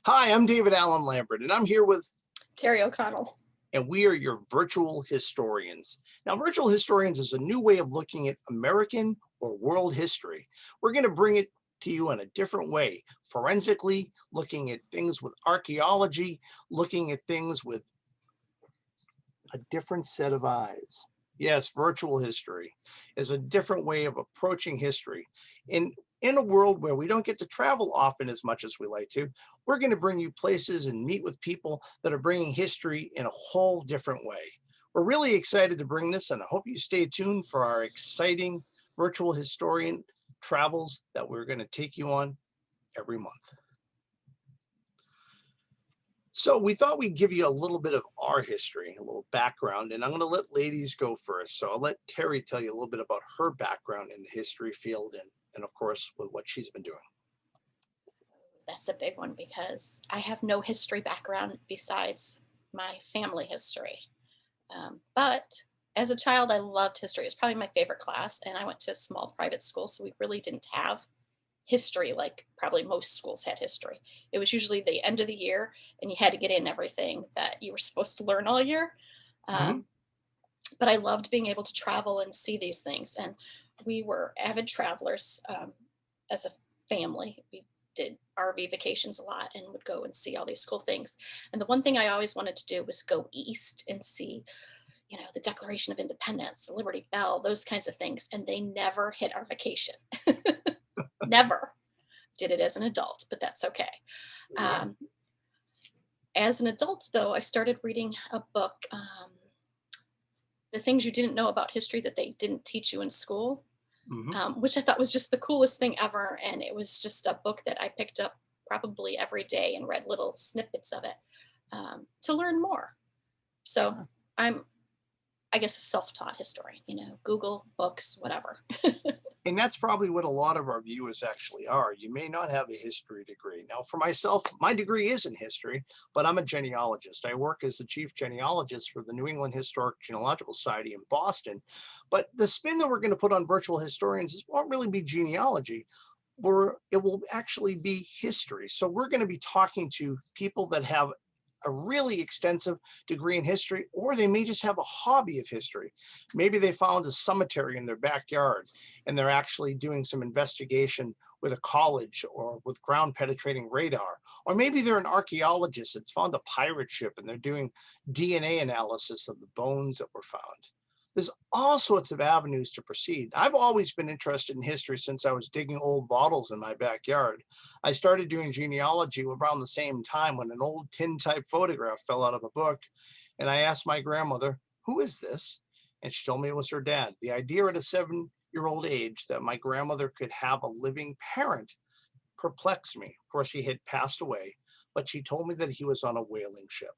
Hi, I'm David Allen Lambert, and I'm here with, Terry O'Connell. and we are your virtual historians. Now, virtual historians is a new way of looking at American or world history. We're going to bring it to you in a different way, forensically, looking at things with archaeology, looking at things with a different set of eyes. Yes, virtual history is a different way of approaching history. In a world where we don't get to travel often as much as we like to, we're going to bring you places and meet with people that are bringing history in a whole different way. We're really excited to bring this, and I hope you stay tuned for our exciting virtual historian travels that we're going to take you on every month. So we thought we'd give you a little bit of our history, a little background, and I'm going to let ladies go first. So I'll let Terri tell you a little bit about her background in the history field and of course, with what she's been doing. That's a big one because I have no history background besides my family history. But as a child, I loved history. It was probably my favorite class. And I went to a small private school, so we really didn't have history like probably most schools had history. It was usually the end of the year, and you had to get in everything that you were supposed to learn all year. Mhm. Um, but I loved being able to travel and see these things. And we were avid travelers as a family. We did RV vacations a lot and would go and see all these cool things. And the one thing I always wanted to do was go east and see, the Declaration of Independence, the Liberty Bell, those kinds of things. And they never hit our vacation. Never. Did it as an adult, but that's okay. Yeah. Um, as an adult, though, I started reading a book, The Things You Didn't Know About History That They Didn't Teach You in School, Mhm. which I thought was just the coolest thing ever. And it was just a book that I picked up probably every day and read little snippets of it to learn more. So Sure. I'm, I guess, a self-taught historian, Google, books, whatever. And that's probably what a lot of our viewers actually are. You may not have a history degree. Now, for myself, my degree is in history, but I'm a genealogist. I work as the chief genealogist for the New England Historic Genealogical Society in Boston. But the spin that we're going to put on virtual historians won't really be genealogy, or it will actually be history. So we're going to be talking to people that have a really extensive degree in history, or they may just have a hobby of history. Maybe they found a cemetery in their backyard and they're actually doing some investigation with a college or with ground penetrating radar. Or maybe they're an archaeologist that's found a pirate ship and they're doing DNA analysis of the bones that were found. There's all sorts of avenues to proceed. I've always been interested in history since I was digging old bottles in my backyard. I started doing genealogy around the same time when an old tin type photograph fell out of a book. And I asked my grandmother, "Who is this?" And she told me it was her dad. The idea at a 7-year old age that my grandmother could have a living parent perplexed me. Of course, he had passed away, but she told me that he was on a whaling ship.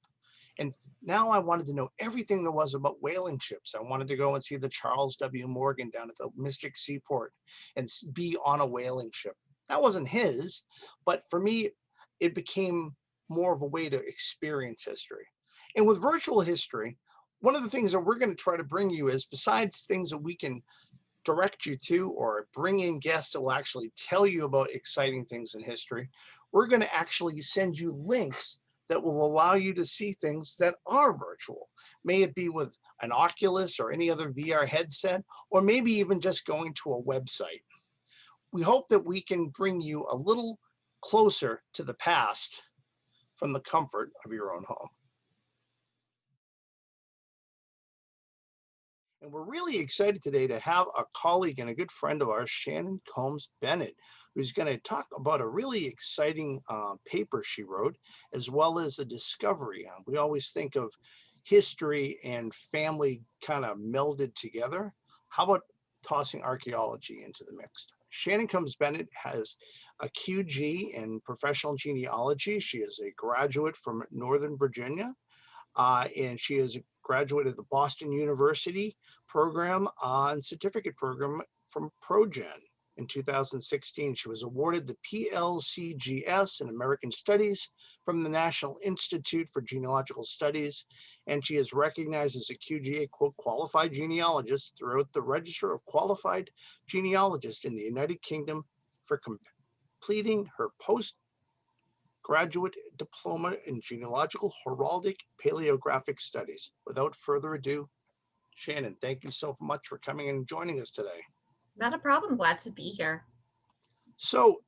And now I wanted to know everything there was about whaling ships. I wanted to go and see the Charles W. Morgan down at the Mystic Seaport and be on a whaling ship. That wasn't his, but for me, it became more of a way to experience history. And with virtual history, one of the things that we're going to try to bring you is, besides things that we can direct you to or bring in guests that will actually tell you about exciting things in history, we're going to actually send you links that will allow you to see things that are virtual. May it be with an Oculus or any other VR headset, or maybe even just going to a website. We hope that we can bring you a little closer to the past from the comfort of your own home. And we're really excited today to have a colleague and a good friend of ours, Shannon Combs Bennett, who's going to talk about a really exciting paper she wrote, as well as a discovery. We always think of history and family kind of melded together. How about tossing archaeology into the mix? Shannon Combs Bennett has a QG in professional genealogy. She is a graduate from Northern Virginia, and she is a graduate of the Boston University program on certificate program from ProGen. In 2016, she was awarded the PLCGS in American Studies from the National Institute for Genealogical Studies, and she is recognized as a QGA, quote, qualified genealogist throughout the Register of Qualified Genealogists in the United Kingdom for completing her Graduate Diploma in Genealogical Heraldic Paleographic Studies. Without further ado, Shannon, thank you so much for coming and joining us today. Not a problem. Glad to be here. So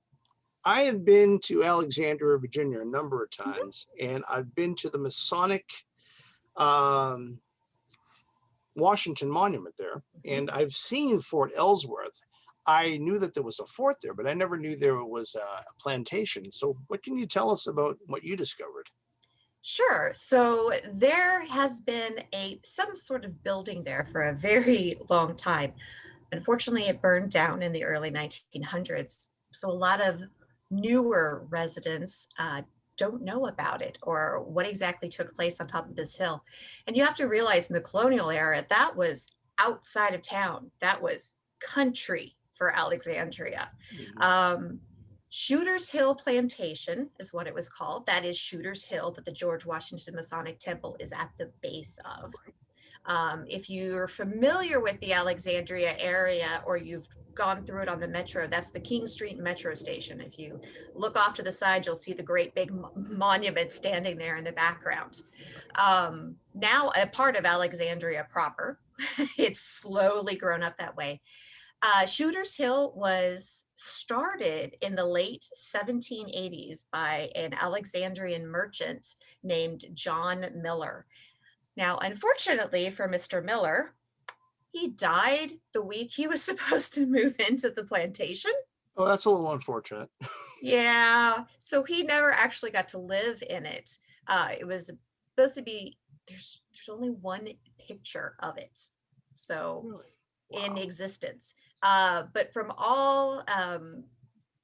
I have been to Alexandria, Virginia a number of times, and I've been to the Masonic Washington Monument there, and I've seen Fort Ellsworth. I knew that there was a fort there, but I never knew there was a plantation. So what can you tell us about what you discovered? Sure. So there has been some sort of building there for a very long time. Unfortunately, it burned down in the early 1900s. So a lot of newer residents don't know about it or what exactly took place on top of this hill. And you have to realize in the colonial era, that was outside of town. That was country for Alexandria. Shooter's Hill Plantation is what it was called. That is Shooter's Hill that the George Washington Masonic Temple is at the base of. If you're familiar with the Alexandria area or you've gone through it on the metro, that's the King Street Metro Station. If you look off to the side, you'll see the great big monument standing there in the background. Now a part of Alexandria proper. It's slowly grown up that way. Shooter's Hill was started in the late 1780s by an Alexandrian merchant named John Miller. Now, unfortunately for Mr. Miller, he died the week he was supposed to move into the plantation. Oh, that's a little unfortunate. Yeah, so he never actually got to live in it. It was supposed to be, there's only one picture of it. So Really? Wow. In existence. But from all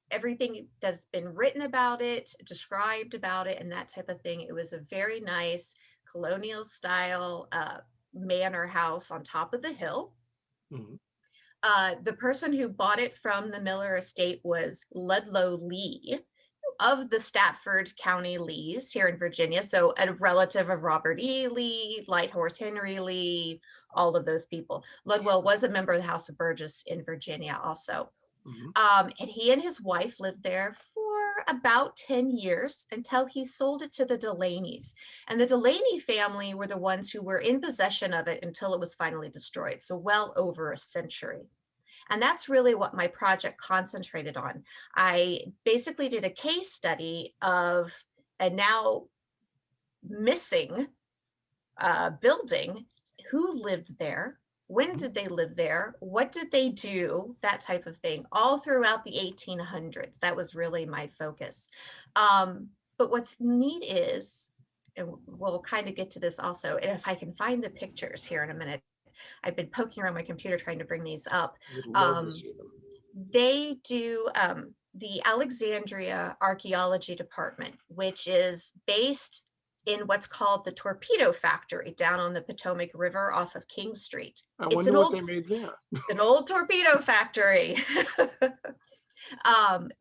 everything that's been written about it, described about it, and that type of thing, it was a very nice colonial style manor house on top of the hill. The person who bought it from the Miller estate was Ludlow Lee of the Stafford County Lees here in Virginia. So a relative of Robert E. Lee, Light Horse Henry Lee, all of those people. Ludlow was a member of the House of Burgess in Virginia also. And he and his wife lived there for about 10 years until he sold it to the Delaneys. And the Delaney family were the ones who were in possession of it until it was finally destroyed. So well over a century. And that's really what my project concentrated on. I basically did a case study of a now missing building, who lived there, when did they live there, what did they do, that type of thing, all throughout the 1800s. That was really my focus. But what's neat is, and we'll kind of get to this also, and if I can find the pictures here in a minute, I've been poking around my computer trying to bring these up. They do the Alexandria Archaeology Department, which is based in what's called the Torpedo Factory down on the Potomac River off of King Street. I wonder what they made there. An old torpedo factory.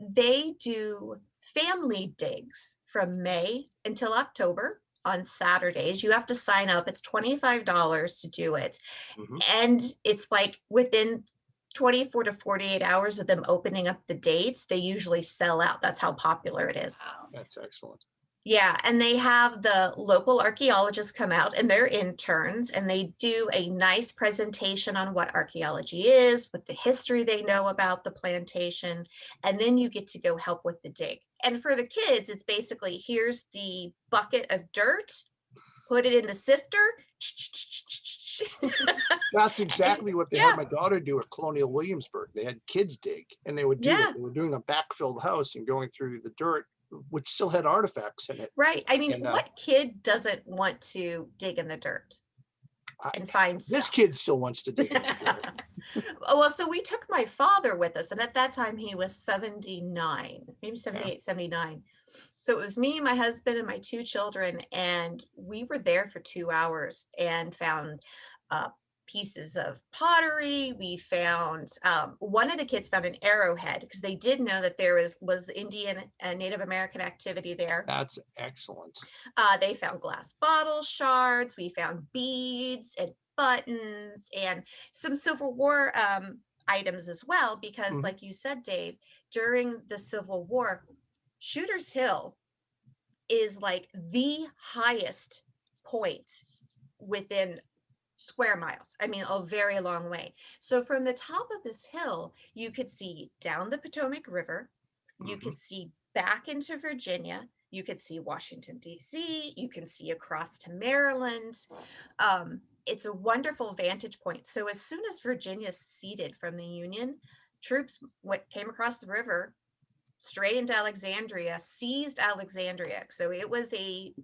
They do family digs from May until October. On Saturdays. You have to sign up. It's $25 to do it. And it's like within 24 to 48 hours of them opening up the dates, they usually sell out. That's how popular it is. Wow. That's excellent. Yeah, and they have the local archaeologists come out and they're interns and they do a nice presentation on what archaeology is, what the history they know about the plantation, and then you get to go help with the dig. And for the kids, it's basically, here's the bucket of dirt, put it in the sifter. That's exactly what they had my daughter do at Colonial Williamsburg. They had kids dig, and they would do it. They were doing a backfilled house and going through the dirt, which still had artifacts in it. Right. I mean, what kid doesn't want to dig in the dirt and find stuff? This kid still wants to dig in the dirt. Well, so we took my father with us, and at that time he was 79, maybe 78, 79. So it was me, my husband, and my two children, and we were there for 2 hours and found pieces of pottery. We found, one of the kids found an arrowhead because they did know that there was Indian and Native American activity there. That's excellent. They found glass bottle shards. We found beads and buttons and some Civil War items as well, because like you said, Dave, during the Civil War, Shooter's Hill is like the highest point within square miles. I mean, a very long way. So from the top of this hill, you could see down the Potomac River, you Mhm. could see back into Virginia, you could see Washington, D.C., you can see across to Maryland. It's a wonderful vantage point. So as soon as Virginia seceded from the Union, troops came across the river straight into Alexandria, seized Alexandria. So it was a,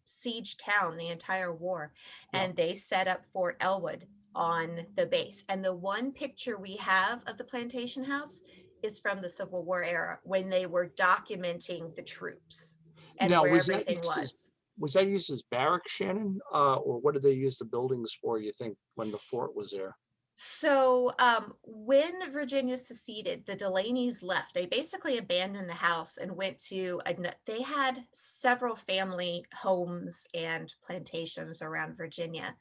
siege town the entire war. Yeah. And they set up Fort Elwood on the base. And the one picture we have of the plantation house is from the Civil War era when they were documenting the troops and Now, where everything was. was that used as barracks, Shannon? Or what did they use the buildings for, you think, when the fort was there? So when Virginia seceded, the Delaneys left. They basically abandoned the house and went to, they had several family homes and plantations around Virginia.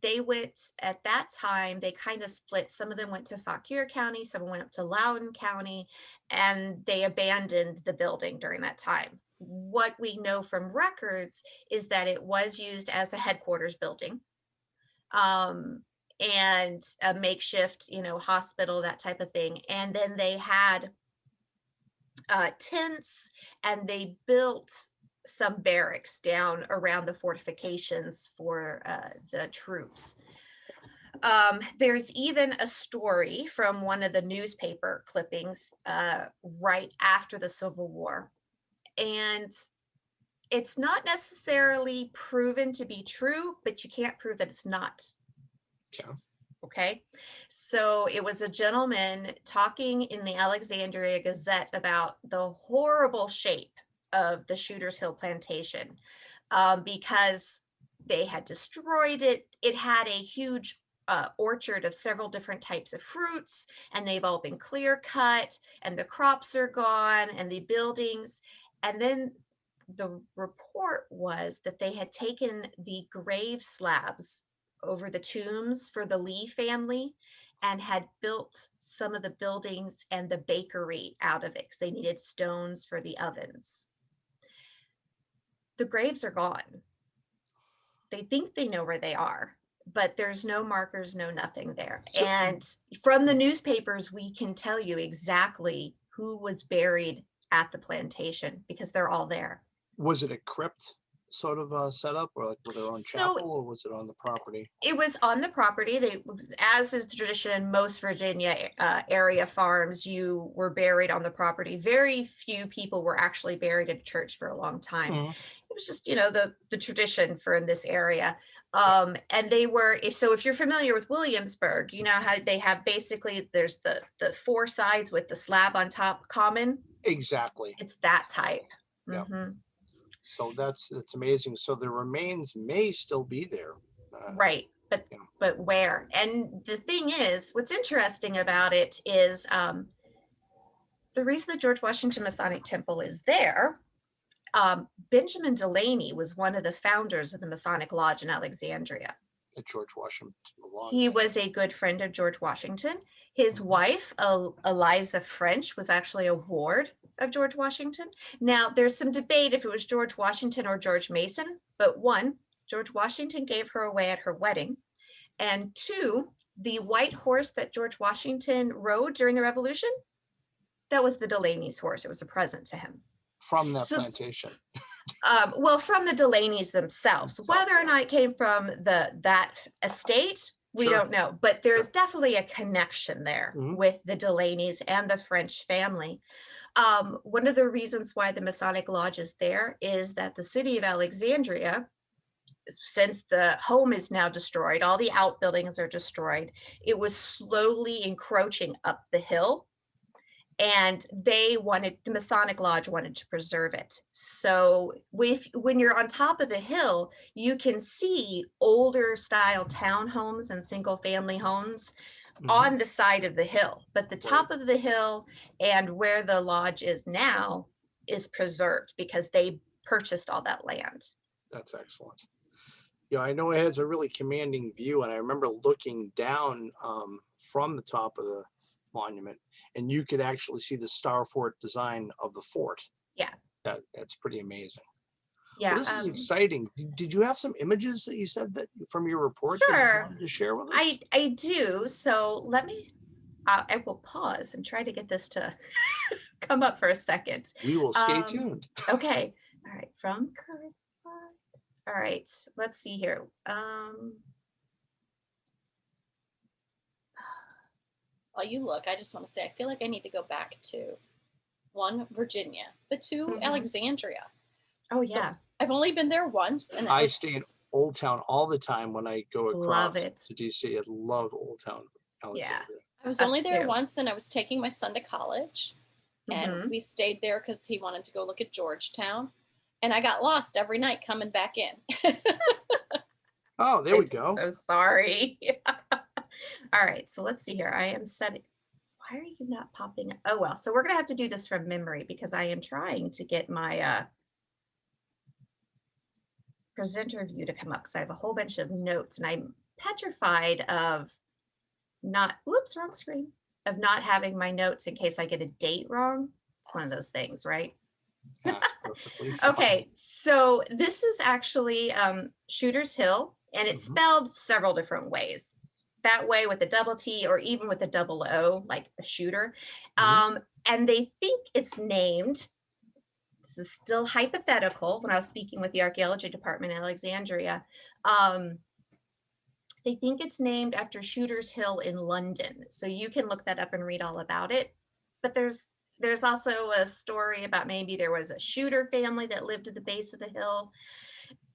They went, at that time, they kind of split. Some of them went to Fauquier County, some went up to Loudoun County, and they abandoned the building during that time. What we know from records is that it was used as a headquarters building. And a makeshift, hospital, that type of thing. And then they had tents, and they built some barracks down around the fortifications for the troops. There's even a story from one of the newspaper clippings right after the Civil War. And it's not necessarily proven to be true, but you can't prove that it's not. Yeah. Okay. So it was a gentleman talking in the Alexandria Gazette about the horrible shape of the Shooters Hill plantation because they had destroyed it. It had a huge orchard of several different types of fruits, and they've all been clear cut, and the crops are gone, and the buildings. And then the report was that they had taken the grave slabs over the tombs for the Lee family and had built some of the buildings and the bakery out of it because they needed stones for the ovens. The graves are gone. They think they know where they are, but there's no markers, no nothing there. And from the newspapers, we can tell you exactly who was buried at the plantation because they're all there. Was it a crypt sort of setup, or like with their own chapel, or was it on the property? It was on the property. They, as is the tradition in most Virginia area farms, you were buried on the property. Very few people were actually buried in a church for a long time. Mhm. It was just, the tradition for in this area. And they were, so if you're familiar with Williamsburg, you know how they have basically, there's the four sides with the slab on top common. Exactly. It's that type. Yeah. Mm-hmm. So that's amazing. So the remains may still be there. Right. But where? And the thing is, what's interesting about it is the reason the George Washington Masonic Temple is there. Benjamin Delaney was one of the founders of the Masonic Lodge in Alexandria. At George Washington Lodge. He was a good friend of George Washington. His wife, Eliza French, was actually a ward of George Washington. Now, there's some debate if it was George Washington or George Mason, but one, George Washington gave her away at her wedding. And two, the white horse that George Washington rode during the Revolution, that was the Delaney's horse. It was a present to him. From that plantation. Well, from the Delaneys themselves. Whether or not it came from that estate, we don't know. But there's definitely a connection there with the Delaneys and the French family. One of the reasons why the Masonic Lodge is there is that the city of Alexandria, since the home is now destroyed, all the outbuildings are destroyed, it was slowly encroaching up the hill. And the Masonic Lodge wanted to preserve it. So when you're on top of the hill, you can see older style townhomes and single family homes on the side of the hill. But the top of the hill and where the lodge is now is preserved because they purchased all that land. That's excellent. Yeah, I know it has a really commanding view, and I remember looking down from the top of the monument, and you could actually see the Star Fort design of the fort. Yeah. That's pretty amazing. Yeah. Well, this is exciting. Did you have some images that you said that from your report that you Sure. wanted to share with us? I do. So let me, I will pause and try to get this to come up for a second. We will stay tuned. Okay. All right. From current slide. All right. Let's see here. While you look, I just want to say, I feel like I need to go back to 1, Virginia, but 2, Alexandria. Oh, So yeah. I've only been there once. And I stay in Old Town all the time when I go across Love it. to DC. I love Old Town Alexandria. I was Us only there too. once, and I was taking my son to college, and we stayed there because he wanted to go look at Georgetown, and I got lost every night coming back in. Oh, there we go. So sorry. All right, so let's see here. I am setting. Why are you not popping? Oh, well, so we're going to have to do this from memory because I am trying to get my presenter view to come up because I have a whole bunch of notes and I'm petrified of not, whoops, wrong screen, of not having my notes in case I get a date wrong. It's one of those things, right? That's perfectly fine. Okay, so this is actually Shooter's Hill, and it's spelled several different ways. That way with a double T or even with a double O, like a shooter. And they think it's named, this is still hypothetical, when I was speaking with the archaeology department in Alexandria, they think it's named after Shooter's Hill in London. So you can look that up and read all about it. But there's also a story about maybe there was a shooter family that lived at the base of the hill.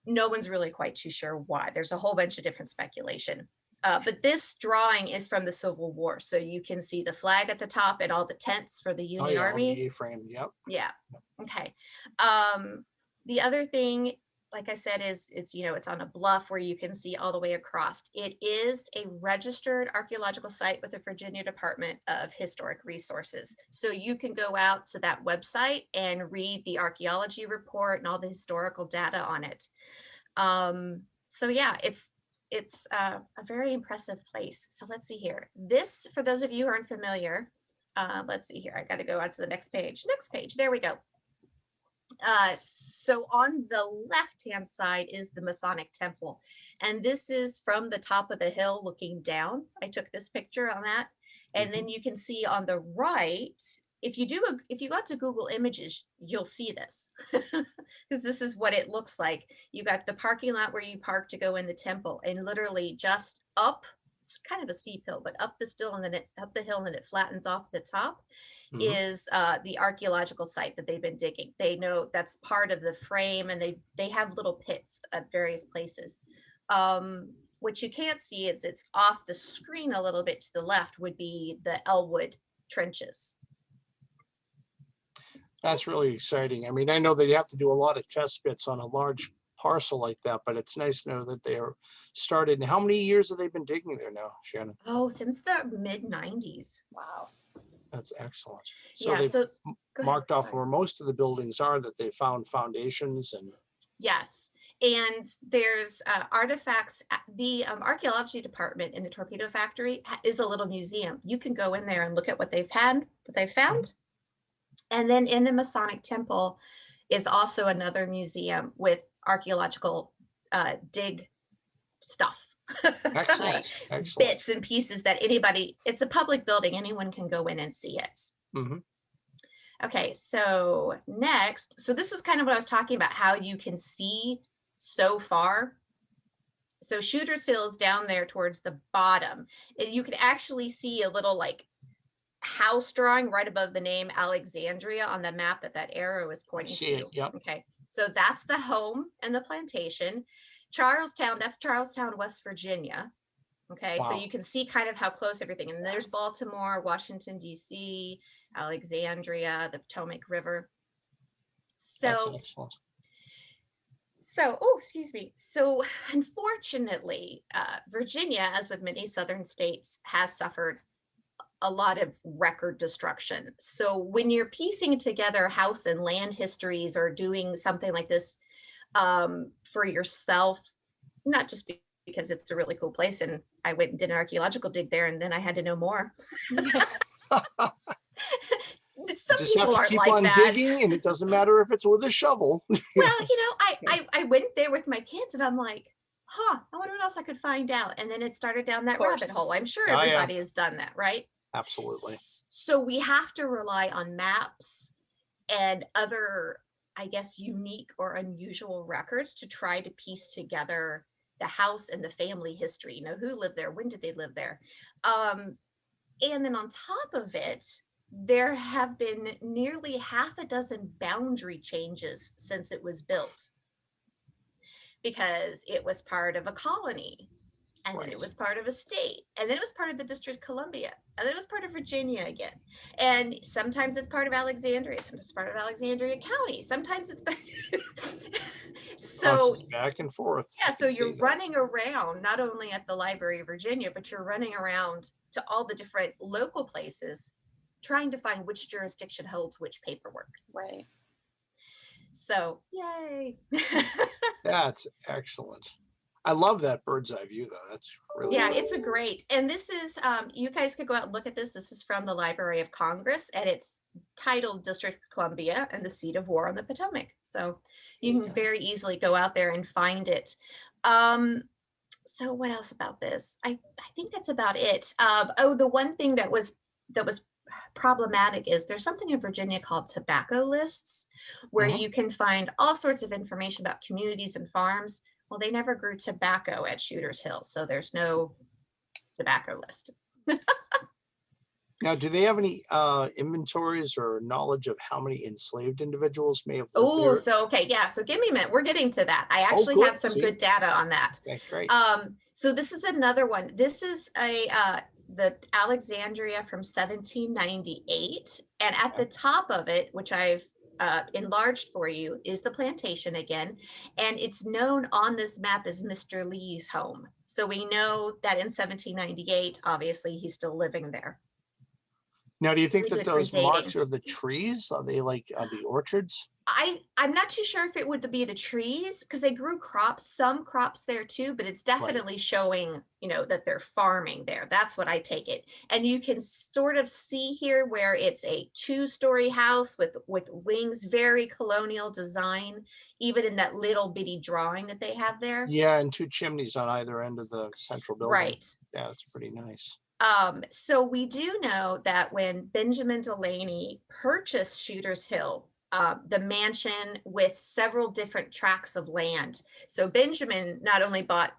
No one's really quite too sure why. There's a whole bunch of different speculation. But this drawing is from the Civil War. So you can see the flag at the top and all the tents for the Union Army. The A-frame, yep. Yeah. Okay. The other thing, like I said, is it's on a bluff where you can see all the way across. It is a registered archaeological site with the Virginia Department of Historic Resources. So you can go out to that website and read the archaeology report and all the historical data on it. So yeah, it's a very impressive place. So let's see here. This, for those of you who aren't familiar, let's see here. I got to go out to the next page. Next page. There we go. So on the left-hand side is the Masonic Temple. And this is from the top of the hill looking down. I took this picture on that. And then you can see on the right, if you got to Google Images, you'll see this because this is what it looks like. You got the parking lot where you park to go in the temple, and literally just up, it's kind of a steep hill, but up the hill and then it flattens off the top is the archaeological site that they've been digging. They know that's part of the frame, and they have little pits at various places. What you can't see is it's off the screen a little bit to the left would be the Elwood Trenches. That's really exciting. I mean, I know that you have to do a lot of test bits on a large parcel like that, but it's nice to know that they are started. And how many years have they been digging there now, Shannon? Oh, since the mid-90s. Wow. That's excellent. So Yeah, they've go marked ahead, off where most of the buildings are, that they found foundations and. Yes. And there's artifacts. The archaeology department in the torpedo factory is a little museum. You can go in there and look at what they've found. And then in the Masonic Temple is also another museum with archaeological dig stuff. Excellent. Nice. Excellent. Bits and pieces that it's a public building. Anyone can go in and see it. Okay, so next, so this is kind of what I was talking about, how you can see so far. So Shooter's Hill is down there towards the bottom. You can actually see a little like house drawing right above the name Alexandria on the map that arrow is pointing to. It, yep. Okay, so that's the home and the plantation. Charlestown, that's Charlestown, West Virginia. Okay, Wow. so you can see kind of how close everything, and there's Baltimore, Washington, D.C., Alexandria, the Potomac River. That's excellent. So, oh, excuse me. So unfortunately, Virginia, as with many southern states, has suffered a lot of record destruction. So when you're piecing together house and land histories or doing something like this for yourself, not just because it's a really cool place and I went and did an archaeological dig there and then I had to know more. Some some just have people to aren't keep like on that. digging, and it doesn't matter if it's with a shovel. Well, I went there with my kids and I'm like, I wonder what else I could find out. And then it started down that rabbit course. hole. I'm sure Oh, yeah. everybody has done that, right? Absolutely. So we have to rely on maps and other, I guess, unique or unusual records to try to piece together the house and the family history. Who lived there? When did they live there? And then on top of it, there have been nearly half a dozen boundary changes since it was built, because it was part of a colony, and then it was part of a state, and then it was part of the District of Columbia, and then it was part of Virginia again. And sometimes it's part of Alexandria, sometimes it's part of Alexandria County, sometimes it's so it's back and forth. yeah, so you're running around not only at the Library of Virginia, but you're running around to all the different local places trying to find which jurisdiction holds which paperwork. Right. So yay. That's excellent. I love that bird's eye view, though. That's really Yeah, cool. it's a great, and this is, you guys could go out and look at this. This is from the Library of Congress, and it's titled District of Columbia and the Seat of War on the Potomac. So you can very easily go out there and find it. So what else about this? I think that's about it. The one thing that was problematic is there's something in Virginia called tobacco lists, where you can find all sorts of information about communities and farms. Well, they never grew tobacco at Shooters Hill, so there's no tobacco list. Now, do they have any inventories or knowledge of how many enslaved individuals may have lived there? So okay, yeah. So give me a minute. We're getting to that. I actually have some good data on that. Okay, great. So this is another one. This is the Alexandria from 1798, and at the top of it, which I've enlarged for you, is the plantation again, and it's known on this map as Mr. Lee's home. So we know that in 1798, obviously, he's still living there. Now, do you think Really that good for those marks dating. are the trees? Are they like the orchards? I'm not too sure if it would be the trees, because they grew some crops there too, but it's definitely showing, that they're farming there. That's what I take it. And you can sort of see here where it's a 2-story house with wings, very colonial design, even in that little bitty drawing that they have there. Yeah, and 2 chimneys on either end of the central building. Right. Yeah, that's pretty nice. So we do know that when Benjamin Delaney purchased Shooters Hill, the mansion with several different tracts of land. So Benjamin not only bought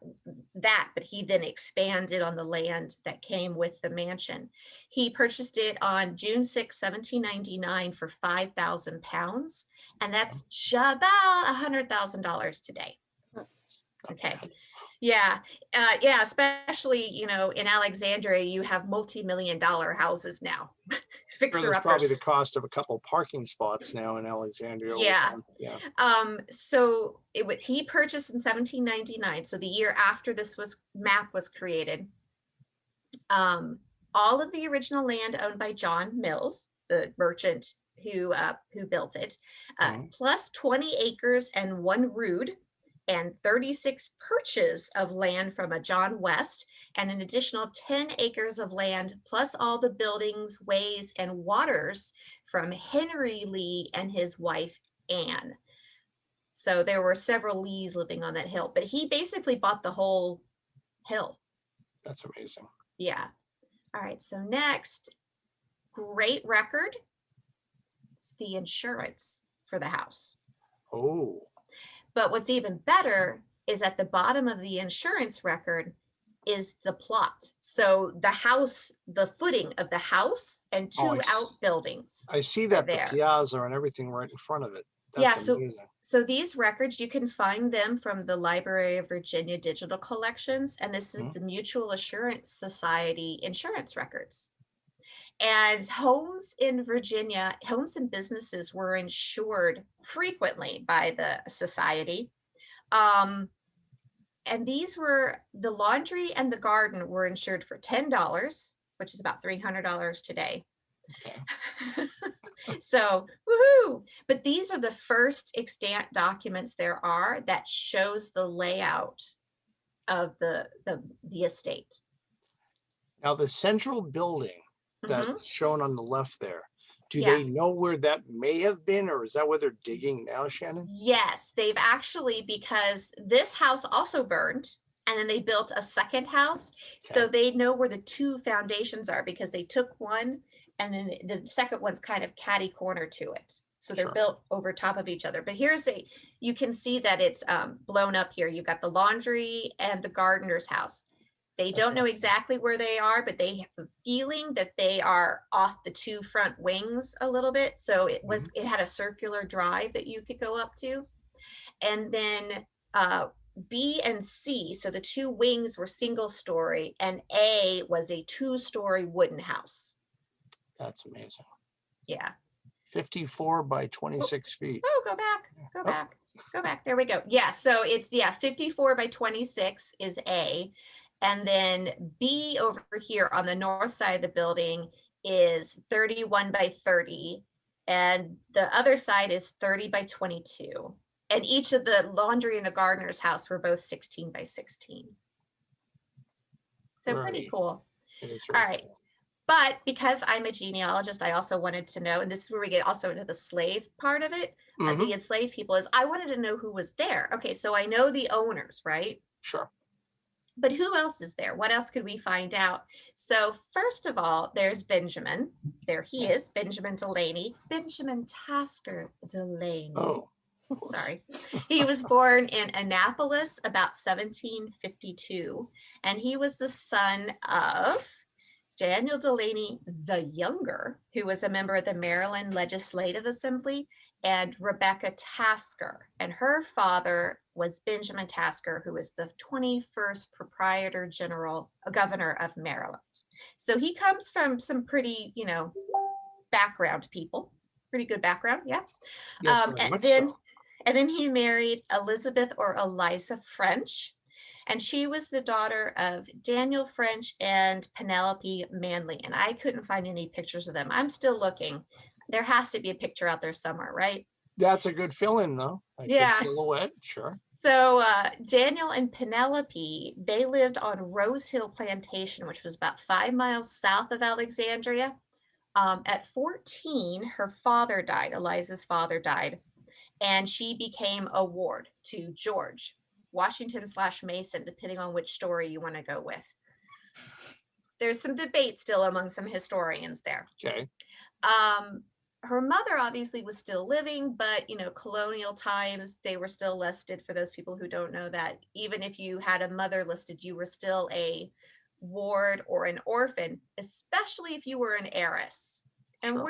that, but he then expanded on the land that came with the mansion. He purchased it on June 6, 1799 for £5,000. And that's about $100,000 today. Okay. Yeah. Especially, in Alexandria, you have multi-million-dollar houses now. That's probably the cost of a couple parking spots now in Alexandria. Yeah. Yeah. So he purchased in 1799. So the year after this map was created. All of the original land owned by John Mills, the merchant who built it, plus 20 acres and 1 rood, and 36 perches of land from a John West, and an additional 10 acres of land, plus all the buildings, ways, and waters from Henry Lee and his wife, Anne. So there were several Lees living on that hill, but he basically bought the whole hill. That's amazing. Yeah. All right. So next, great record. It's the insurance for the house. Oh. But what's even better is at the bottom of the insurance record is the plot. So the house, the footing of the house and 2 outbuildings. I see that, the piazza and everything right in front of it. That's amazing. So these records, you can find them from the Library of Virginia digital collections. And this is the Mutual Assurance Society insurance records. And homes in Virginia, homes and businesses were insured frequently by the society. And these were, the laundry and the garden were insured for $10, which is about $300 today. Okay. So, woohoo! But these are the first extant documents there are that shows the layout of the estate. Now, the central building that's shown on the left there, Do they know where that may have been, or is that where they're digging now, Shannon? Yes, they've actually, because this house also burned, and then they built a second house. So they know where the two foundations are, because they took one and then the second one's kind of catty corner to it. So they're built over top of each other. But you can see that it's blown up here. You've got the laundry and the gardener's house. They don't know exactly where they are, but they have a feeling that they are off the two front wings a little bit. So it had a circular drive that you could go up to. And then B and C, so the two wings were single story, and A was a 2-story wooden house. That's amazing. Yeah. 54 by 26 feet. Oh, go back. There we go. Yeah, so it's 54 by 26 is A. And then B over here on the north side of the building is 31 by 30. And the other side is 30 by 22. And each of the laundry and the gardener's house were both 16 by 16. So pretty cool. It is all right. Cool. But because I'm a genealogist, I also wanted to know, and this is where we get also into the slave part of it, the enslaved people, is I wanted to know who was there. Okay, so I know the owners, right? Sure. But who else is there? What else could we find out? So first of all, there's Benjamin. There he is, Benjamin Delaney. Benjamin Tasker Delaney. Oh. Sorry. He was born in Annapolis about 1752, and he was the son of Daniel Delaney the Younger, who was a member of the Maryland Legislative Assembly, and Rebecca Tasker. And her father was Benjamin Tasker, who was the 21st Proprietor General, Governor of Maryland. So he comes from some pretty, background people. Pretty good background, yeah. Yes, and then he married Elizabeth or Eliza French, and she was the daughter of Daniel French and Penelope Manley. And I couldn't find any pictures of them. I'm still looking. There has to be a picture out there somewhere, right? That's a good fill-in, though. Good silhouette, sure. So Daniel and Penelope, they lived on Rose Hill Plantation, which was about 5 miles south of Alexandria. At 14, her father died. Eliza's father died. And she became a ward to George Washington/Mason, depending on which story you want to go with. There's some debate still among some historians there. Okay. Her mother obviously was still living, but colonial times, they were still listed. For those people who don't know that, even if you had a mother listed, you were still a ward or an orphan, especially if you were an heiress. And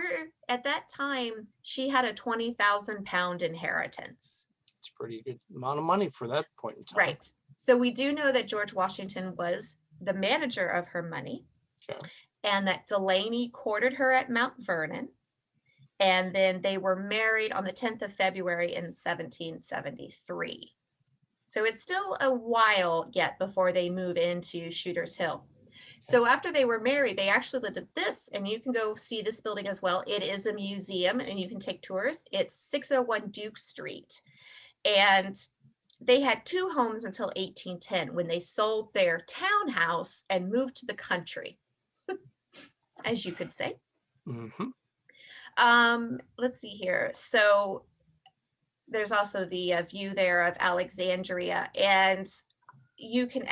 at that time, she had a 20,000 pound inheritance. It's a pretty good amount of money for that point in time. Right. So we do know that George Washington was the manager of her money. Okay. And that Delaney courted her at Mount Vernon. And then they were married on the 10th of February in 1773. So it's still a while yet before they move into Shooter's Hill. So after they were married, they actually lived at this, and you can go see this building as well. It is a museum, and you can take tours. It's 601 Duke Street. And they had 2 homes until 1810, when they sold their townhouse and moved to the country, as you could say. Let's see here. So there's also the view there of Alexandria, and you can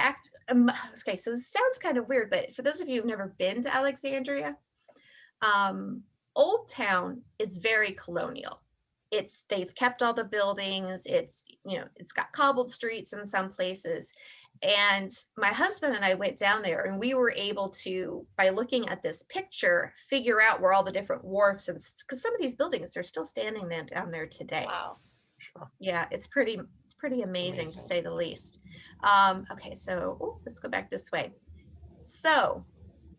okay, so this sounds kind of weird, but for those of you who've never been to Alexandria, Old Town is very colonial. They've kept all the buildings. It's got cobbled streets in some places. And my husband and I went down there, and we were able to, by looking at this picture, figure out where all the different wharfs, and because some of these buildings are still standing down there today. Wow. Sure. Yeah, it's pretty amazing, to say the least. Okay, so let's go back this way. So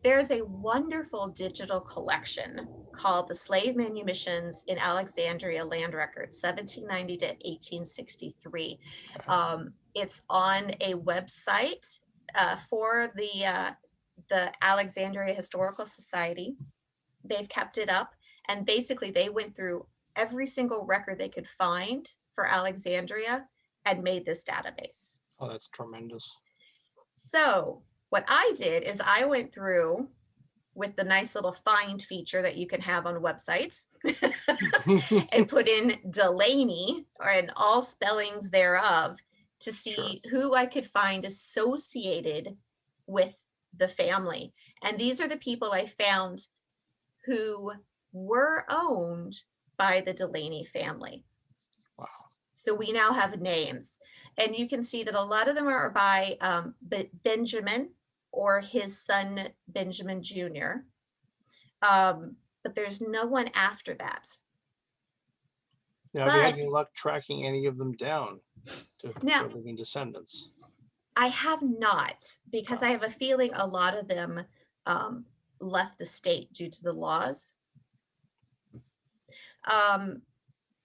there's a wonderful digital collection called the Slave Manumissions in Alexandria Land Records, 1790 to 1863. It's on a website for the Alexandria Historical Society. They've kept it up, and basically they went through every single record they could find for Alexandria and made this database. Oh, that's tremendous. So what I did is I went through with the nice little find feature that you can have on websites and put in Delaney and all spellings thereof to see who I could find associated with the family. And these are the people I found who were owned by the Delaney family. Wow. So we now have names, and you can see that a lot of them are by Benjamin or his son, Benjamin Jr. But there's no one after that. Now, have you had any luck tracking any of them down for living descendants? I have not, because I have a feeling a lot of them left the state due to the laws.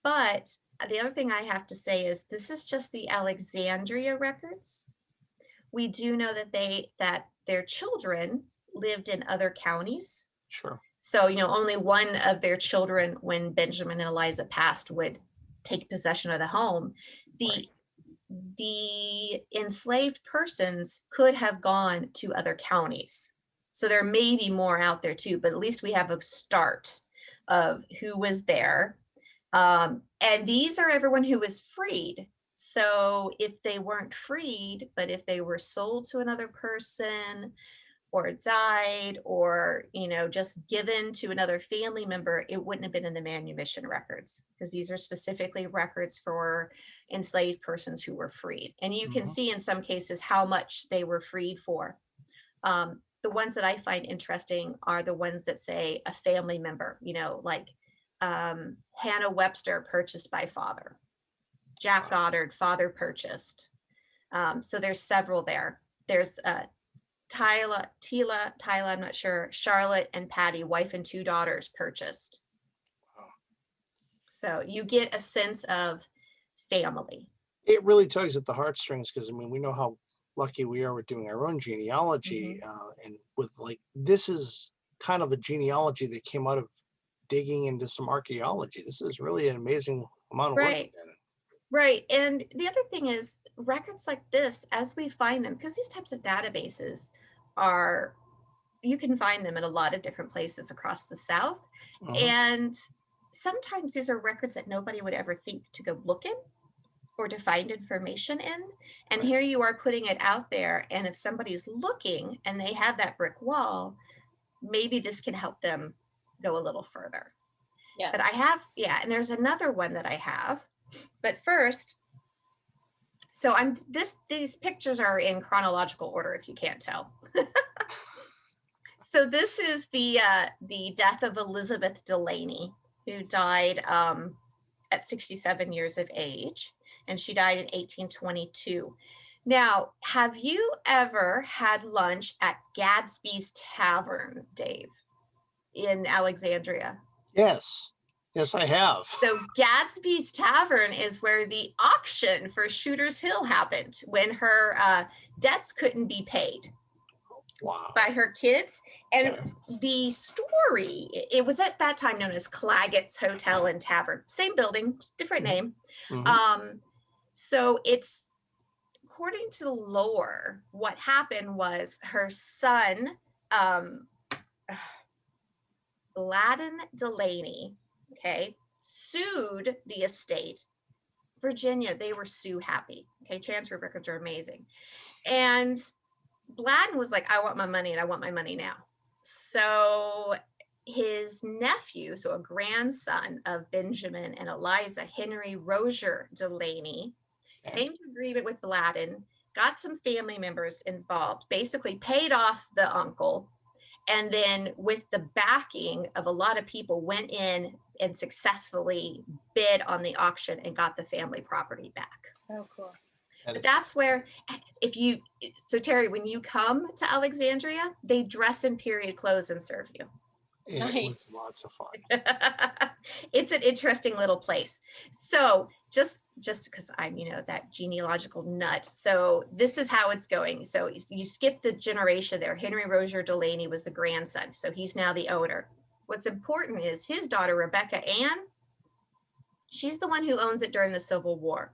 But the other thing I have to say is this is just the Alexandria records. We do know that their children lived in other counties. Sure. So, only one of their children, when Benjamin and Eliza passed, would take possession of the home. The enslaved persons could have gone to other counties. So there may be more out there too, but at least we have a start of who was there. And these are everyone who was freed. So if they weren't freed, but if they were sold to another person or died or, just given to another family member, it wouldn't have been in the manumission records, because these are specifically records for enslaved persons who were freed. And you can see in some cases how much they were freed for. The ones that I find interesting are the ones that say a family member, like Hannah Webster purchased by father, Jack Goddard, father purchased. So there's several there. There's Tila, I'm not sure, Charlotte and Patty, wife and 2 daughters, purchased. Wow. So you get a sense of family. It really tugs at the heartstrings, because we know how lucky we are with doing our own genealogy, and with this is kind of a genealogy that came out of digging into some archaeology. This is really an amazing amount of work. Right. And the other thing is, records like this, as we find them, because these types of databases you can find them in a lot of different places across the South. And sometimes these are records that nobody would ever think to go look in or to find information in. And here you are putting it out there. And if somebody's looking and they have that brick wall, maybe this can help them go a little further. Yes. But I have, and there's another one that I have. But first, so these pictures are in chronological order, if you can't tell. So this is the death of Elizabeth Delaney, who died at 67 years of age, and she died in 1822. Now, have you ever had lunch at Gadsby's Tavern, Dave, in Alexandria? Yes. Yes, I have. So Gadsby's Tavern is where the auction for Shooter's Hill happened, when her debts couldn't be paid. Wow. By her kids. And the story, it was at that time known as Claggett's Hotel and Tavern. Same building, just different name. So it's, according to the lore, what happened was her son, Ladon Delaney, sued the estate. Virginia, they were sue happy. Transfer records are amazing. And Bladden was like, I want my money, and I want my money now. So his nephew, so a grandson of Benjamin and Eliza, Henry Rozier Delaney, came to agreement with Bladden, got some family members involved, basically paid off the uncle, and then with the backing of a lot of people, went in and successfully bid on the auction and got the family property back. Oh, cool. But that's where, so Terry, when you come to Alexandria, they dress in period clothes and serve you. Nice. It was lots of fun. It's an interesting little place. So just because I'm, that genealogical nut. So this is how it's going. So you skip the generation there. Henry Rozier Delaney was the grandson. So he's now the owner. What's important is his daughter, Rebecca Ann, she's the one who owns it during the Civil War.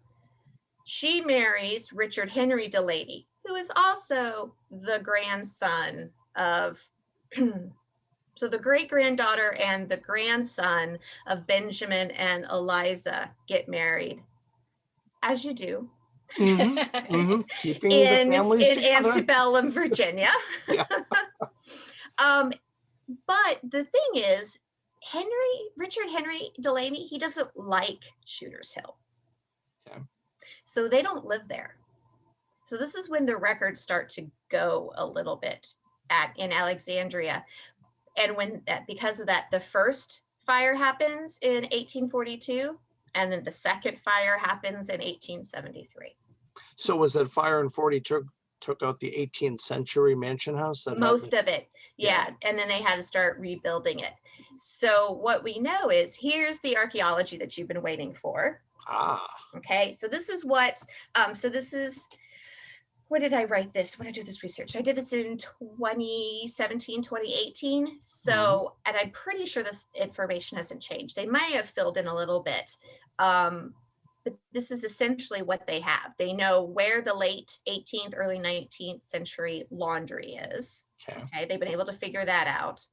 She marries Richard Henry Delaney, who is also the grandson of So the great-granddaughter and the grandson of Benjamin and Eliza get married, as you do, Keeping the families in together. antebellum Virginia. Yeah. But the thing is, Richard Henry Delaney, he doesn't like Shooters Hill. Okay. So they don't live there. So this is when the records start to go a little bit in Alexandria. And because of that, the first fire happens in 1842, and then the second fire happens in 1873. So was that fire in 42 took out the 18th century mansion house? Most of it, yeah. And then they had to start rebuilding it. So what we know is, here's the archaeology that you've been waiting for. Okay, so this is what, what did I write this? When I did this research, I did this in 2017, 2018. So, and I'm pretty sure this information hasn't changed. They might have filled in a little bit. But this is essentially what they have. They know where the late 18th, early 19th century laundry is. Okay. They've been able to figure that out.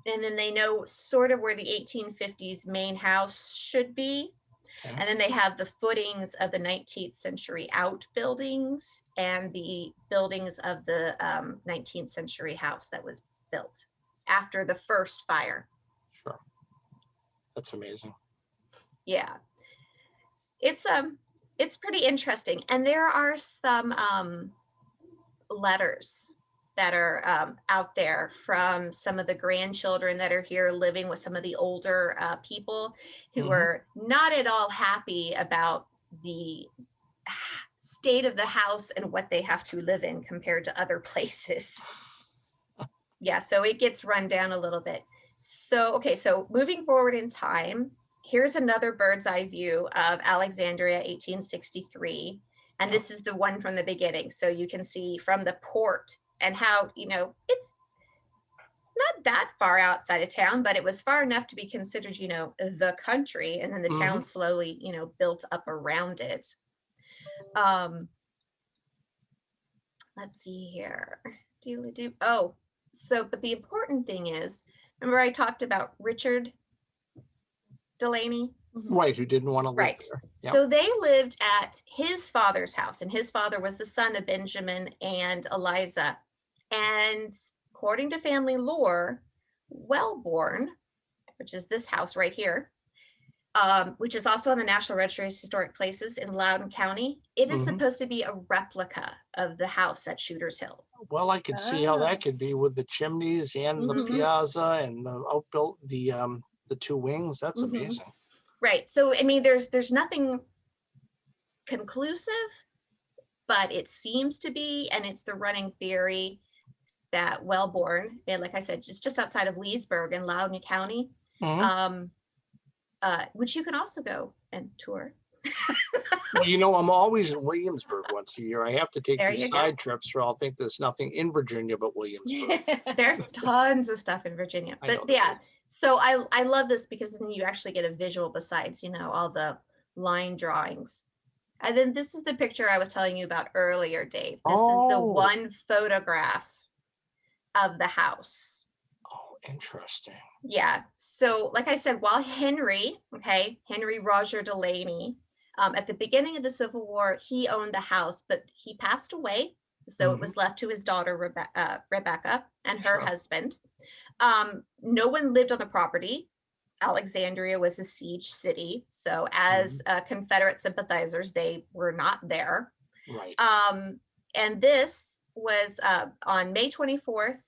And then they know sort of where the 1850s main house should be. Okay. And then they have the footings of the 19th century outbuildings and the buildings of the 19th century house that was built after the first fire. Sure. That's amazing. Yeah. It's pretty interesting. And there are some letters that are out there from some of the grandchildren that are here living with some of the older people who are not at all happy about the state of the house and what they have to live in compared to other places. Yeah, so it gets run down a little bit. So, okay, so moving forward in time, here's another bird's eye view of Alexandria, 1863. And this is the one from the beginning. So you can see from the port and how, it's not that far outside of town, but it was far enough to be considered, the country. And then the town slowly, built up around it. Let's see here. But the important thing is, remember I talked about Richard Delaney? Right, who didn't want to live there. Yep. So they lived at his father's house, and his father was the son of Benjamin and Eliza. And according to family lore, Wellborn, which is this house right here, which is also on the National Register of Historic Places in Loudoun County, it is supposed to be a replica of the house at Shooters Hill. Well, I could see how that could be with the chimneys and the piazza and the outbuilt, the two wings. That's amazing. Right. So, I mean, there's nothing conclusive, but it seems to be, and it's the running theory that Wellborn, like I said, just outside of Leesburg in Loudoun County, which you can also go and tour. Well, I'm always in Williamsburg once a year. I have to take these side trips, or I'll think there's nothing in Virginia but Williamsburg. There's tons of stuff in Virginia, but yeah. So I love this because then you actually get a visual besides, all the line drawings. And then this is the picture I was telling you about earlier, Dave. This is the one photograph of the house. Oh, interesting. Yeah. So like I said, while Henry Roger Delaney, at the beginning of the Civil War, he owned the house, but he passed away. So it was left to his daughter, Rebecca, and her husband. No one lived on the property. Alexandria was a siege city. So as Confederate sympathizers, they were not there. Right. And this was on May 24th,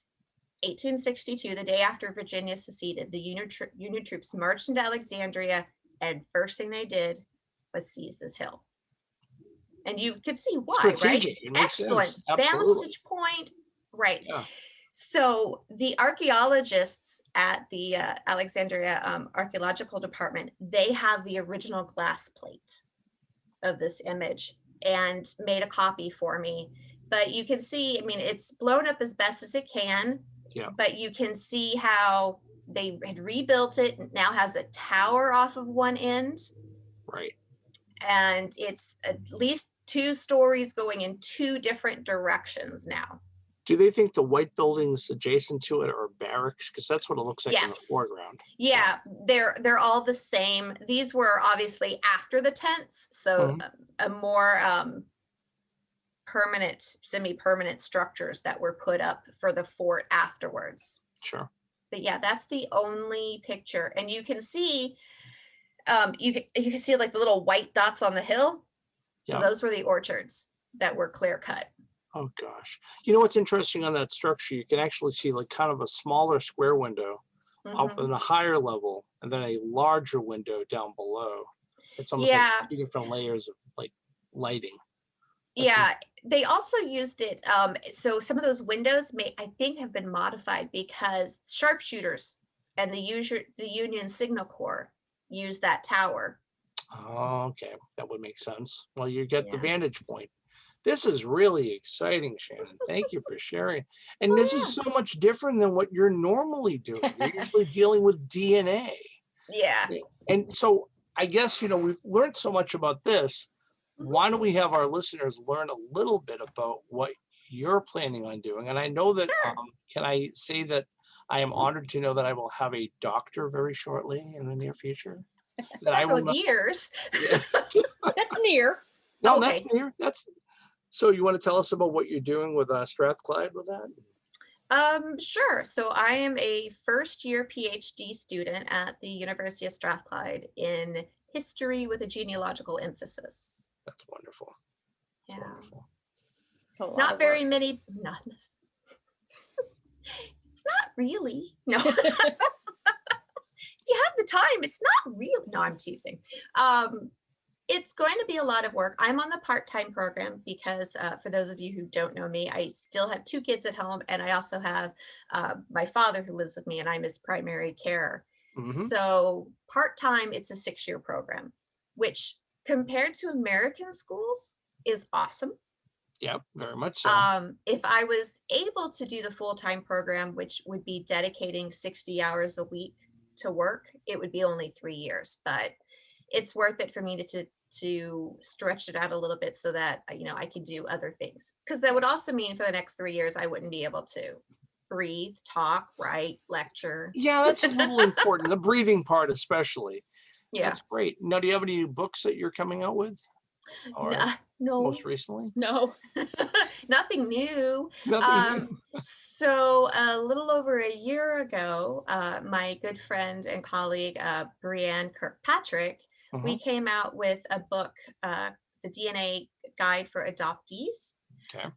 1862, the day after Virginia seceded. The Union troops marched into Alexandria, and first thing they did was seize this hill. And you could see why, strategic. Right? Excellent. Vantage point. Right. Yeah. So the archaeologists at the Alexandria Archaeological Department, they have the original glass plate of this image and made a copy for me. But you can see, I mean, it's blown up as best as it can. Yeah. But you can see how they had rebuilt it. It now has a tower off of one end. Right. And it's at least 2 stories going in 2 different directions now. Do they think the white buildings adjacent to it are barracks? Because that's what it looks like in the Yes. foreground. Yeah, they're all the same. These were obviously after the tents, so a more permanent, semi-permanent structures that were put up for the fort afterwards. Sure. But yeah, that's the only picture, and you can see, you can see like the little white dots on the hill. So those were the orchards that were clear cut. Oh gosh. You know what's interesting on that structure? You can actually see like kind of a smaller square window up in a higher level, and then a larger window down below. It's almost like two different layers of like lighting. They also used it. So some of those windows I think have been modified because sharpshooters and the Union Signal Corps use that tower. Oh, okay. That would make sense. Well, you get the vantage point. This is really exciting, Shannon. Thank you for sharing. And this is so much different than what you're normally doing. You're usually dealing with DNA. Yeah. And so I guess, we've learned so much about this. Why don't we have our listeners learn a little bit about what you're planning on doing? And I know that, can I say that I am honored to know that I will have a doctor very shortly in the near future? That I will years. That's near. No, that's near. So you want to tell us about what you're doing with Strathclyde with that? Sure. So I am a first-year PhD student at the University of Strathclyde in history with a genealogical emphasis. That's wonderful. That's wonderful. Not very many. Not this. It's not really. No. You have the time. It's not real. No, I'm teasing. It's going to be a lot of work. I'm on the part-time program because for those of you who don't know me, I still have 2 kids at home, and I also have my father who lives with me, and I'm his primary carer. So part-time, it's a 6-year program, which compared to American schools is awesome. Yeah, very much so. If I was able to do the full-time program, which would be dedicating 60 hours a week to work, it would be only 3 years, but it's worth it for me to stretch it out a little bit so that, I can do other things. Because that would also mean for the next 3 years, I wouldn't be able to breathe, talk, write, lecture. Yeah, that's totally important. The breathing part, especially. Yeah. That's great. Now, do you have any new books that you're coming out with? Or no. Most recently? No. Nothing new. Nothing new. So a little over a year ago, my good friend and colleague, Brianne Kirkpatrick, we came out with a book, The DNA Guide for Adoptees. Okay.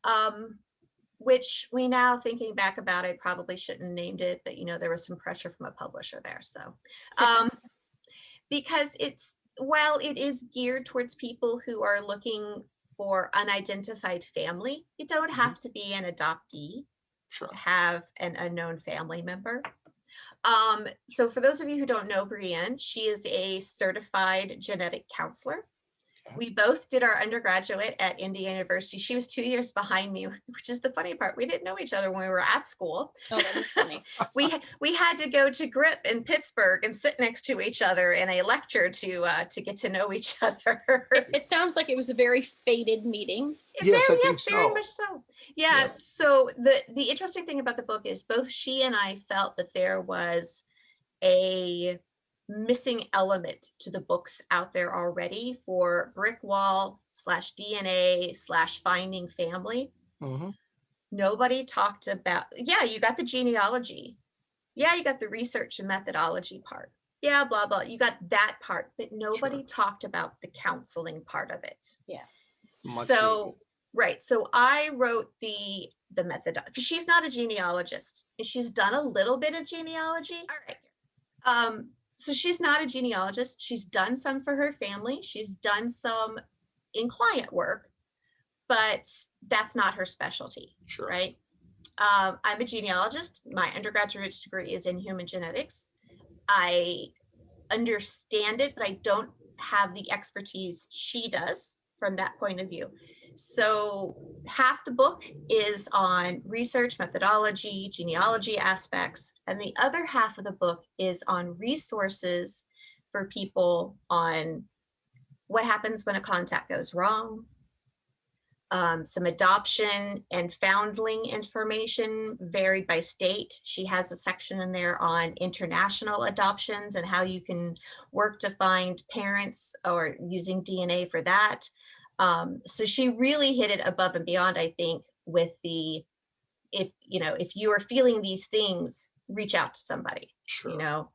Which we now, thinking back about it, probably shouldn't have named it, but there was some pressure from a publisher there. So, because while it is geared towards people who are looking for unidentified family, you don't have to be an adoptee to have an unknown family member. So for those of you who don't know Brianne, she is a certified genetic counselor. We both did our undergraduate at Indiana University. She was 2 years behind me, which is the funny part. We didn't know each other when we were at school. Oh, that is funny. we had to go to GRIP in Pittsburgh and sit next to each other in a lecture to get to know each other. It sounds like it was a very fated meeting. Yes, I think so. Very much so. Yeah. So the interesting thing about the book is both she and I felt that there was a missing element to the books out there already for brick wall /DNA /finding family. Nobody talked about, you got the genealogy. Yeah, you got the research and methodology part. Yeah, blah, blah. You got that part, but nobody talked about the counseling part of it. Yeah. So I wrote the method, because she's not a genealogist. She's done a little bit of genealogy. All right. So she's not a genealogist. She's done some for her family. She's done some in client work, but that's not her specialty, right? I'm a genealogist. My undergraduate degree is in human genetics. I understand it, but I don't have the expertise she does from that point of view. So half the book is on research, methodology, genealogy aspects, and the other half of the book is on resources for people on what happens when a contact goes wrong, some adoption and foundling information varied by state. She has a section in there on international adoptions and how you can work to find parents or using DNA for that. So she really hit it above and beyond, I think, with the, if you are feeling these things, reach out to somebody. Sure.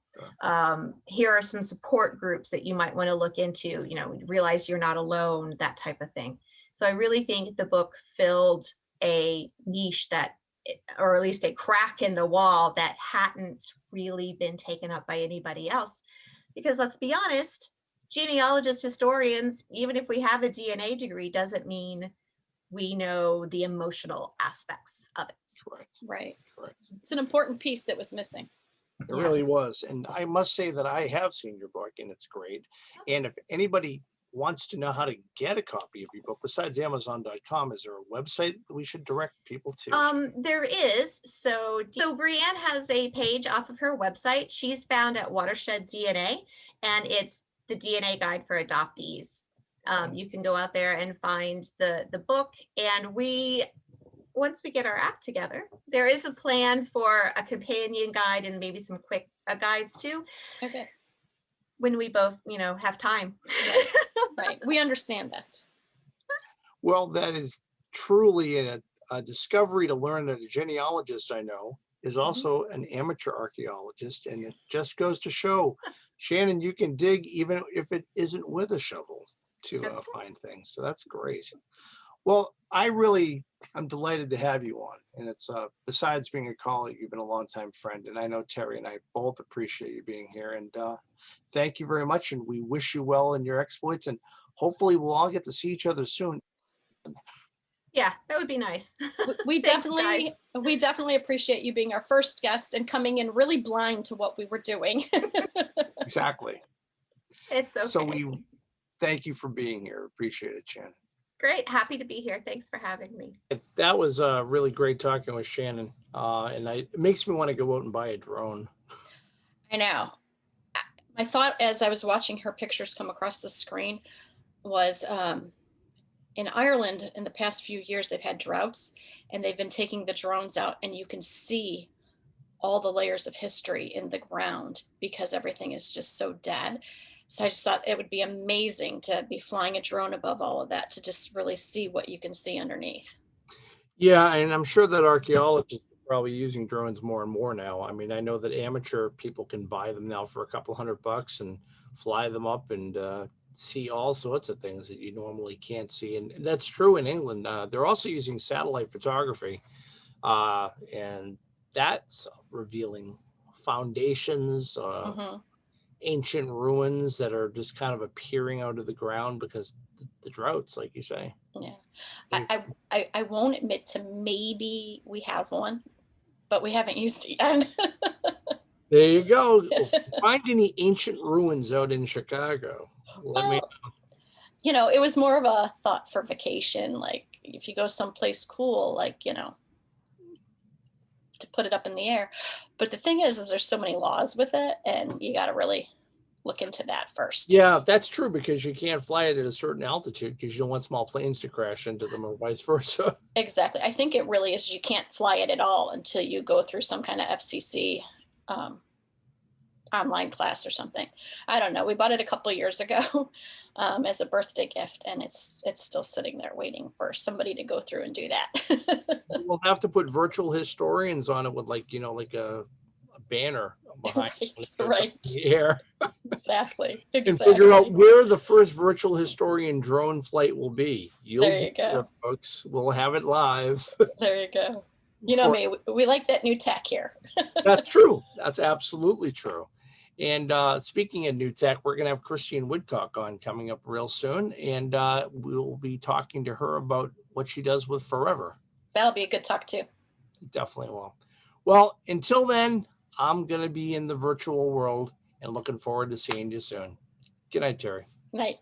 Here are some support groups that you might want to look into, realize you're not alone, that type of thing. So I really think the book filled a niche that, or at least a crack in the wall that hadn't really been taken up by anybody else. Because let's be honest, genealogists, historians, even if we have a DNA degree, doesn't mean we know the emotional aspects of it. Right. Correct. It's an important piece that was missing. It really was. And I must say that I have seen your book and it's great. And if anybody wants to know how to get a copy of your book, besides Amazon.com, is there a website that we should direct people to? There is. So Brianne has a page off of her website. She's found at Watershed DNA, and it's the DNA Guide for Adoptees. You can go out there and find the book, and once we get our act together, there is a plan for a companion guide and maybe some quick guides too. Okay. When we both, have time. Right. We understand that. Well, that is truly a discovery to learn that a genealogist I know is also an amateur archaeologist. And it just goes to show, Shannon, you can dig even if it isn't with a shovel to find things. So that's great. Well, I'm delighted to have you on. And it's besides being a colleague, you've been a longtime friend. And I know Terry and I both appreciate you being here. And thank you very much. And we wish you well in your exploits. And hopefully we'll all get to see each other soon. Yeah, that would be nice. We definitely appreciate you being our first guest and coming in really blind to what we were doing. Exactly. It's okay. So we thank you for being here. Appreciate it, Shannon. Great. Happy to be here. Thanks for having me. That was really great talking with Shannon. And it makes me want to go out and buy a drone. I know. My thought as I was watching her pictures come across the screen was in Ireland in the past few years, they've had droughts and they've been taking the drones out and you can see all the layers of history in the ground because everything is just so dead. So I just thought it would be amazing to be flying a drone above all of that to just really see what you can see underneath. Yeah, and I'm sure that archaeologists are probably using drones more and more now. I mean, I know that amateur people can buy them now for a couple $100 and fly them up and see all sorts of things that you normally can't see. And that's true in England. They're also using satellite photography, and that's revealing foundations, ancient ruins that are just kind of appearing out of the ground because the droughts, like you say. Yeah, I won't admit to maybe we have one, but we haven't used it yet. There you go. If you find any ancient ruins out in Chicago, let me know. It was more of a thought for vacation. Like if you go someplace cool, like, to put it up in the air. But the thing is there's so many laws with it and you got to really look into that first. Yeah, that's true because you can't fly it at a certain altitude because you don't want small planes to crash into them or vice versa. Exactly. I think it really is you can't fly it at all until you go through some kind of FCC online class or something. I don't know. We bought it a couple of years ago as a birthday gift, and it's still sitting there waiting for somebody to go through and do that. We'll have to put virtual historians on it with like a banner behind right. the air. Exactly. And figure out where the first virtual historian drone flight will be. There you go. There, folks. We'll have it live. There you go. You know me, we like that new tech here. That's true. That's absolutely true. And speaking of new tech, we're going to have Christine Woodcock on coming up real soon. And we'll be talking to her about what she does with Forever. That'll be a good talk too. Definitely will. Well, until then, I'm going to be in the virtual world and looking forward to seeing you soon. Good night, Terry. Night.